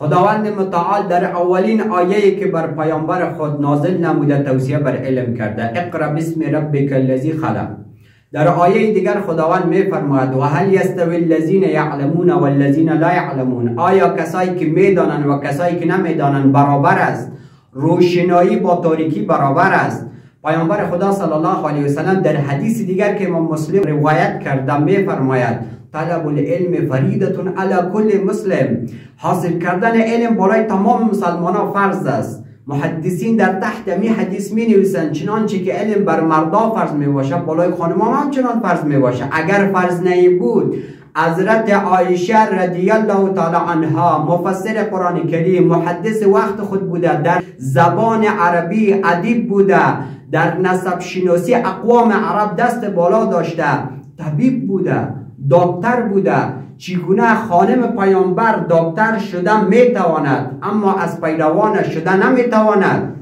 خداوند متعال در اولین آیه‌ای که بر پیامبر خود نازل نموده توصیه بر علم کرده: اقرأ باسم ربک الذی خلق. در آیه دیگر خداوند می‌فرماید: و هل یستوی الذین یعلمون والذین لا یعلمون. آیا کسایی که میدانند و کسایی که نمیدانند برابر است؟ روشنایی با تاریکی برابر است؟ پیامبر خدا صلی الله علیه و سلم در حدیث دیگر که امام مسلم روایت کرده می‌فرماید: طلب العلم فریضة علی کل مسلم. حاصل کردن علم بالای تمام مسلمانان فرض است. محدثین در تحت می حدیث می نویسند چنانچه که علم بر مردا فرض می باشه بالای خانمان هم چنان فرض می باشه. اگر فرض نمی بود حضرت عایشه رضی الله تعالی عنها مفسر قرآن کریم، محدث وقت خود بوده، در زبان عربی ادیب بوده، در نسب شناسی اقوام عرب دست بالا داشته، طبیب بوده، دکتر بوده. چگونه خانم پیامبر دکتر شده میتواند اما از پیروان شده نمیتواند؟